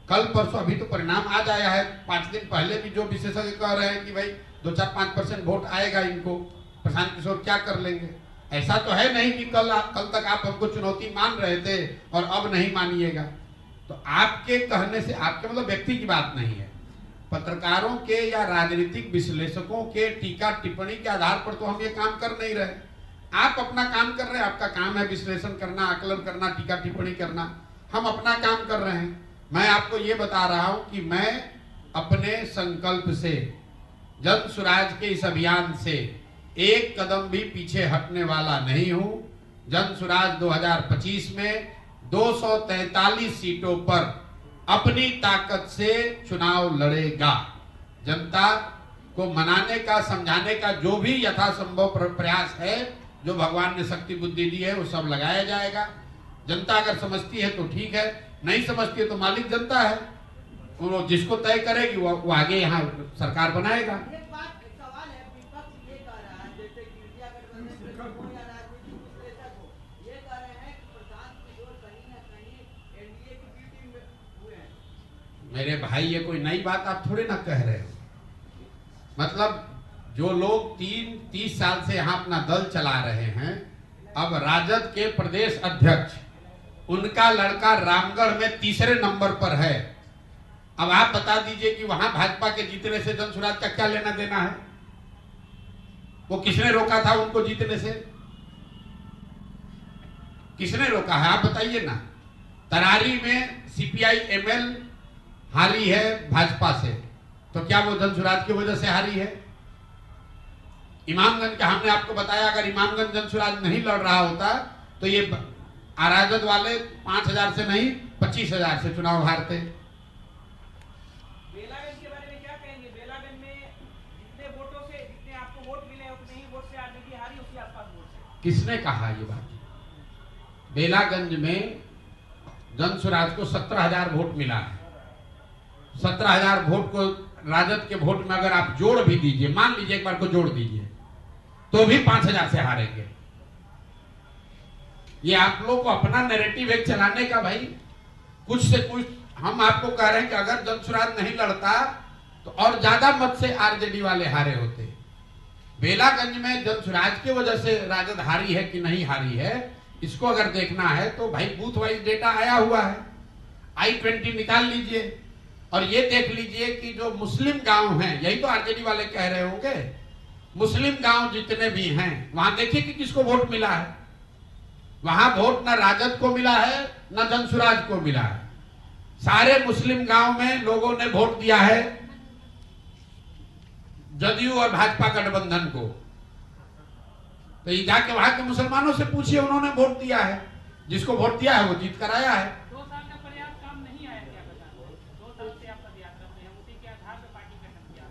कल परसों अभी तो परिणाम आज आया है, 5 दिन पहले भी जो विशेषज्ञ कह रहे हैं कि भाई 2-4-5% वोट आएगा इनको, प्रशांत किशोर क्या कर लेंगे। ऐसा तो है नहीं कि कल तक आप हमको चुनौती मान रहे थे और अब नहीं मानिएगा। तो आपके कहने से, आपके मतलब व्यक्ति की बात नहीं है, पत्रकारों के या राजनीतिक विश्लेषकों के टीका टिप्पणी के आधार पर तो हम ये काम कर नहीं रहे। आप अपना काम कर रहे हैं, आपका काम है विश्लेषण करना, आकलन करना, टीका टिप्पणी करना, हम अपना काम कर रहे हैं। मैं आपको ये बता रहा हूं कि मैं अपने संकल्प से, जन सुराज के इस अभियान से एक कदम भी पीछे हटने वाला नहीं हूं। जन सुराज 2025 में 243 सीटों पर अपनी ताकत से चुनाव लड़ेगा। जनता को मनाने का, समझाने का जो भी यथासंभव प्रयास है, जो भगवान ने शक्ति बुद्धि दी है, वो सब लगाया जाएगा। जनता अगर समझती है तो ठीक है, नहीं समझती है तो मालिक जनता है, वो जिसको तय करेगी वो आगे यहाँ सरकार बनाएगा। मेरे भाई, ये कोई नई बात आप थोड़े ना कह रहे हो। मतलब जो लोग 30 साल से यहाँ अपना दल चला रहे हैं, अब राजद के प्रदेश अध्यक्ष, उनका लड़का रामगढ़ में तीसरे नंबर पर है। अब आप बता दीजिए कि वहां भाजपा के जीतने से जन सुराज का क्या लेना देना है? वो किसने रोका था उनको जीतने से? किसने रोका है आप बताइए ना। तरारी में सीपीआई एमएल हारी है भाजपा से, तो क्या वो जन सुराज की वजह से हारी है? इमामगंज का हमने आपको बताया, अगर इमामगंज जन सुराज नहीं लड़ रहा होता तो ये राजद वाले 5000 से नहीं 25,000 से चुनाव हारते। बेलागंज के बारे में क्या कहेंगे? बेलागंज में जितने वोटों से, जितने आपको वोट मिले उतने ही वोट से आरजेडी हारी, उसके आसपास वोट से। किसने कहा ये बात? बेलागंज में जन सुराज को 17,000 वोट मिला है। 17,000 वोट को राजद के वोट में अगर आप जोड़ भी दीजिए, मान लीजिए एक बार को जोड़ दीजिए, तो भी 5,000 से हारेंगे। ये आप लोग को अपना नैरेटिव एक चलाने का, भाई कुछ से कुछ हम आपको कह रहे हैं कि अगर जन सुराज नहीं लड़ता तो और ज्यादा मत से आरजेडी वाले हारे होते। बेलागंज में जन सुराज की वजह से राजद हारी है कि नहीं हारी है, इसको अगर देखना है तो भाई बूथ वाइज डेटा आया हुआ है, I-20 निकाल लीजिए और ये देख लीजिए कि जो मुस्लिम गांव हैं, यही तो आरजेडी वाले कह रहे होंगे, मुस्लिम गांव जितने भी हैं वहां देखिए कि किसको वोट मिला है। वहां वोट ना राजद को मिला है ना जन सुराज को मिला है। सारे मुस्लिम गांव में लोगों ने वोट दिया है जदयू और भाजपा गठबंधन को। तो ये जाके वहां के मुसलमानों से पूछिए, उन्होंने वोट दिया है, जिसको वोट दिया है वो जीत कर आया है। 2 साल का प्रयास काम नहीं आया क्या बता? 2 साल से आप पदयात्रा में हैं, उसी के आधार पर पार्टी गठन किया।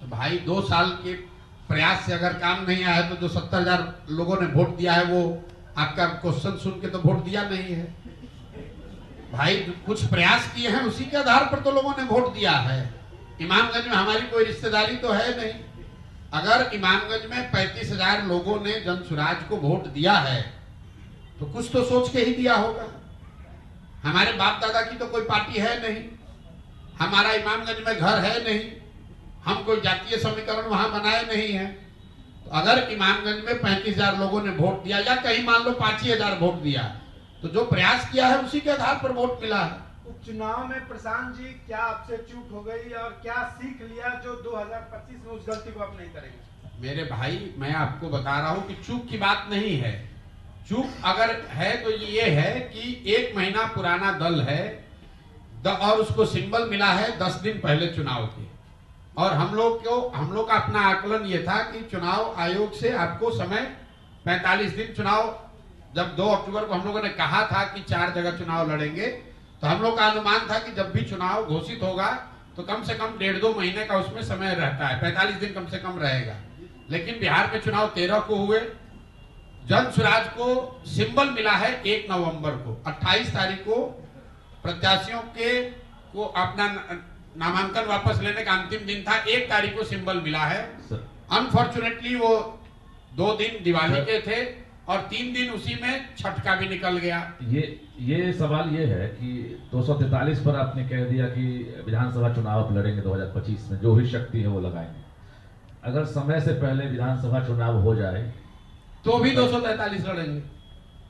तो भाई 2 साल के प्रयास से अगर काम नहीं आया तो जो 70,000 लोगों ने वोट दिया है वो आपका क्वेश्चन सुन के तो वोट दिया नहीं है। भाई कुछ प्रयास किए हैं, उसी के आधार पर तो लोगों ने वोट दिया है। इमामगंज में हमारी कोई रिश्तेदारी तो है नहीं। अगर इमामगंज में 35,000 लोगों ने जन सुराज को वोट दिया है तो कुछ तो सोच के ही दिया होगा। हमारे बाप दादा की तो कोई पार्टी है नहीं, हमारा इमामगंज में घर है नहीं, हम कोई जातीय समीकरण वहां बनाए नहीं है। तो अगर इमामगंज में 35,000 लोगों ने वोट दिया या कहीं मान लो 5,000 वोट दिया, तो जो प्रयास किया है उसी के आधार पर वोट मिला है। उपचुनाव में प्रशांत जी क्या आपसे चूक हो गई और क्या सीख लिया जो 2025 में उस गलती को आप नहीं करेंगे? मेरे भाई, मैं आपको बता रहा हूं कि चूक की बात नहीं है। चूक अगर है तो ये है कि 1 महीना पुराना दल है और उसको सिंबल मिला है 10 दिन पहले चुनाव के, और हम लोग का अपना आकलन ये था कि चुनाव आयोग से आपको समय 45 दिन, चुनाव जब 2 अक्टूबर को हम लोगों ने कहा था कि 4 जगह चुनाव लड़ेंगे, तो हम लोग का अनुमान था कि जब भी चुनाव घोषित होगा तो कम से कम 1.5-2 महीने का उसमें समय रहता है, 45 दिन कम से कम रहेगा। लेकिन बिहार में चुनाव 13 को हुए, जन सुराज को सिंबल मिला है 1 नवंबर को। 28 तारीख को प्रत्याशियों को अपना नामांकन वापस लेने का अंतिम दिन था, 1 तारीख को सिंबल मिला है। अनफॉर्चुनेटली वो 2 दिन दिवाली के थे और 3 दिन उसी में छठ का भी निकल गया। ये सवाल ये है कि 243 पर आपने कह दिया कि विधानसभा चुनाव आप लड़ेंगे 2025 में, जो भी शक्ति है वो लगाएंगे। अगर समय से पहले विधानसभा चुनाव हो जाए तो भी 243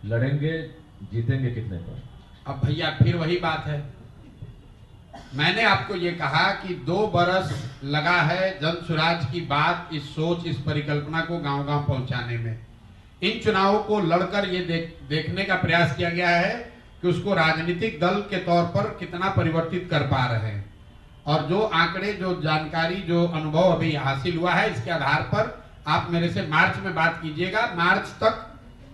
लड़ेंगे, जीतेंगे कितने पर? अब भैया फिर वही बात है, मैंने आपको ये कहा कि 2 बरस लगा है जन सुराज की बात, इस सोच, इस परिकल्पना को गांव-गांव पहुंचाने में। इन चुनावों को लड़कर ये देखने का प्रयास किया गया है कि उसको राजनीतिक दल के तौर पर कितना परिवर्तित कर पा रहे हैं। और जो आंकड़े, जो जानकारी, जो अनुभव अभी हासिल हुआ है, इसके आधार पर आप मेरे से मार्च में बात कीजिएगा। मार्च तक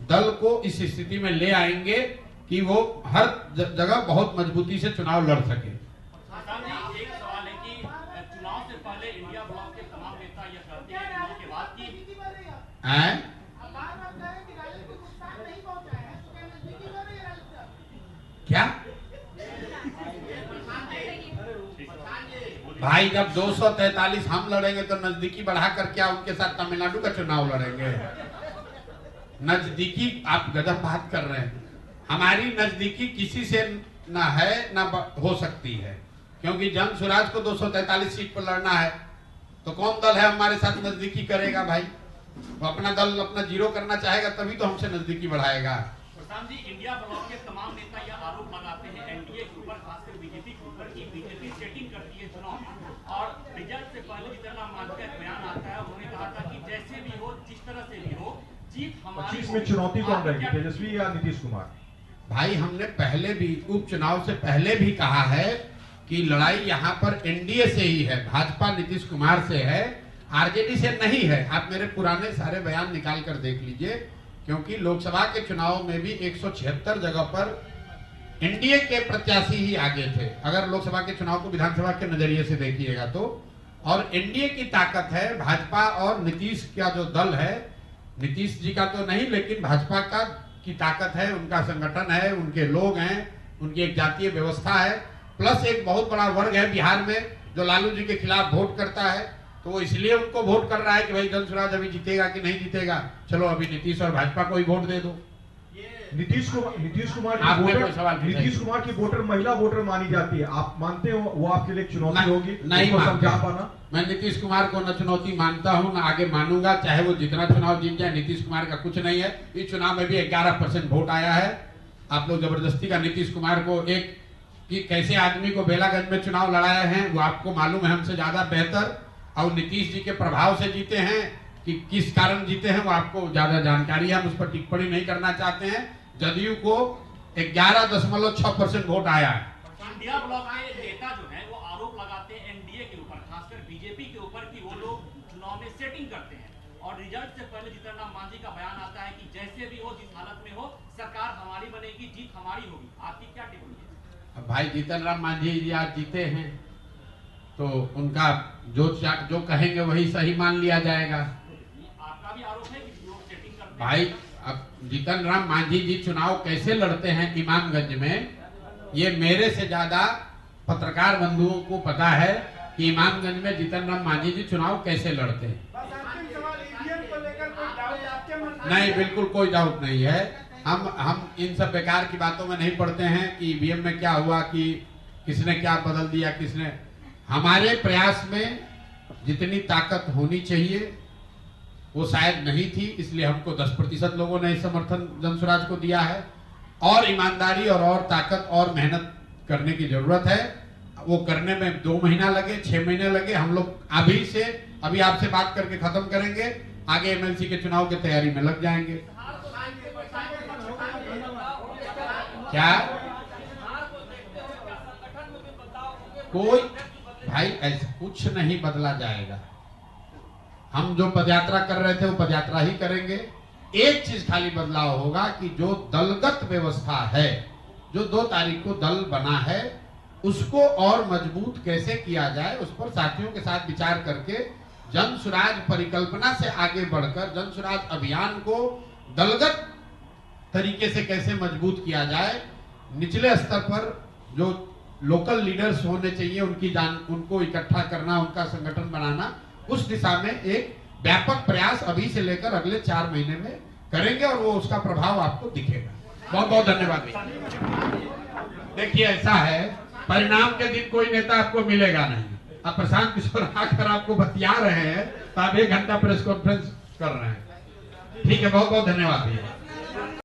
दल को इस स्थिति में ले आएंगे कि वो हर जगह बहुत मजबूती से चुनाव लड़ सके। एक सवाल है कि चुनाव से पहले इंडिया ब्लॉक के तमाम नेता यह कहते हैं चुनाव के बाद की क्या भाई, जब 243 हम लड़ेंगे तो नजदीकी बढ़ाकर क्या उनके साथ तमिलनाडु का चुनाव लड़ेंगे? नजदीकी आप गजब बात कर रहे हैं। हमारी नजदीकी किसी से ना है ना हो सकती है, क्योंकि जन सुराज को 243 सीट पर लड़ना है तो कौन दल है हमारे साथ नजदीकी करेगा भाई? वो अपना दल अपना जीरो करना चाहेगा तभी तो हमसे नजदीकी बढ़ाएगा। प्रशांत जी, इंडिया ब्लॉक के तमाम नेता यह आरोप लगाते हैं एनडीए के ऊपर, खासकर बीजेपी के ऊपर, कि बीजेपी सेटिंग करती है चुनाव में। और रिजल्ट से पहले जितना मांझी का बयान आता है, उन्होंने कहा था कि जैसे भी हो, जिस तरह से भी हो, जीत हमारी। 25 में चुनौती कौन रहेगी, तेजस्वी या नीतीश कुमार? भाई, हमने पहले भी उपचुनाव से पहले भी कहा है कि लड़ाई यहाँ पर एनडीए से ही है, भाजपा नीतीश कुमार से है, आरजेडी से नहीं है। आप मेरे पुराने सारे बयान निकाल कर देख लीजिए, क्योंकि लोकसभा के चुनाव में भी 176 जगह पर एनडीए के प्रत्याशी ही आगे थे, अगर लोकसभा के चुनाव को विधानसभा के नजरिए से देखिएगा तो। और एनडीए की ताकत है, भाजपा और नीतीश का जो दल है, नीतीश जी का तो नहीं लेकिन भाजपा का की ताकत है, उनका संगठन है, उनके लोग हैं, उनकी एक जातीय व्यवस्था है, प्लस एक बहुत बड़ा वर्ग है बिहार में जो लालू जी के खिलाफ वोट करता है, तो वो इसलिए उनको वोट कर रहा है कि भाई जन सुराज अभी जीतेगा कि नहीं जीतेगा, चलो अभी नीतीश और भाजपा को ही वोट दे दो। नीतीश कुमार की वोटर महिला वोटर मानी जाती है, आप मानते हो वो आपके लिए चुनौती होगी? नहीं समझा पाना। मैं नीतीश कुमार को न चुनौती मानता हूं, न आगे मानूंगा, चाहे वो जितना चुनाव जीत जाए, नीतीश कुमार का कुछ नहीं है। इस चुनाव में भी 11% वोट आया है। आप लोग जबरदस्ती का नीतीश कुमार को एक कि कैसे आदमी को बेलागंज में चुनाव लड़ाए हैं वो आपको मालूम है हमसे ज्यादा बेहतर, और नीतीश जी के प्रभाव से जीते हैं कि किस कारण जीते हैं वो आपको ज्यादा जानकारी है, हम उस पर टिप्पणी नहीं करना चाहते हैं। जदयू को 11.6% वोट आया है। इंडिया ब्लॉक के नेता जो है वो आरोप लगाते हैं एनडीए के ऊपर, खासकर बीजेपी के ऊपर, कि वो लोग चुनाव में सेटिंग करते हैं, और रिजल्ट से पहले जीतनराम मांझी का बयान आता है कि जैसे भी हो, जिस हालत में हो, सरकार हमारी बनेगी, जीत हमारी होगी। आपकी क्या टिप्पणी है? भाई, जीतनराम मांझी जी आज जीते हैं तो उनका जो कहेंगे वही सही मान लिया जाएगा। आपका भी आरोप है कि लोग सेटिंग करते हैं। भाई, अब जीतनराम मांझी जी चुनाव कैसे लड़ते हैं इमामगंज में, ये मेरे से ज्यादा पत्रकार बंधुओं को पता है कि इमामगंज में जीतनराम मांझी जी चुनाव कैसे लड़ते हैं। नहीं, बिल्कुल कोई डाउट नहीं है। हम इन सब बेकार की बातों में नहीं पड़ते हैं कि ईवीएम में क्या हुआ, कि किसने क्या बदल दिया, किसने। हमारे प्रयास में जितनी ताकत होनी चाहिए वो शायद नहीं थी, इसलिए हमको 10% लोगों ने समर्थन जनसुराज को दिया है, और ईमानदारी और ताकत और मेहनत करने की जरूरत है। वो करने में 2 महीना लगे, 6 महीने लगे, हम लोग अभी आपसे बात करके खत्म करेंगे, आगे एमएलसी के चुनाव की तैयारी में लग जाएंगे। क्या कोई भाई ऐसा कुछ नहीं बदला जाएगा। हम जो पदयात्रा कर रहे थे वो पदयात्रा ही करेंगे। एक चीज खाली बदलाव होगा कि जो दलगत व्यवस्था है, जो 2 तारीख को दल बना है, उसको और मजबूत कैसे किया जाए, उस पर साथियों के साथ विचार करके जन सुराज परिकल्पना से आगे बढ़कर जन सुराज अभियान को दलगत तरीके से कैसे मजबूत किया जाए। निचले स्तर पर जो लोकल लीडर्स होने चाहिए उनको इकट्ठा करना, उनका संगठन बनाना, उस दिशा में एक व्यापक प्रयास अभी से लेकर अगले 4 महीने में करेंगे और वो उसका प्रभाव आपको दिखेगा। बहुत बहुत धन्यवाद भैया। देखिए ऐसा है, परिणाम के दिन कोई नेता आपको मिलेगा नहीं। अब प्रशांत किशोर आकर आपको बतिया रहे हैं तो आप 1 घंटा प्रेस कॉन्फ्रेंस कर रहे हैं। ठीक है, बहुत बहुत धन्यवाद भैया।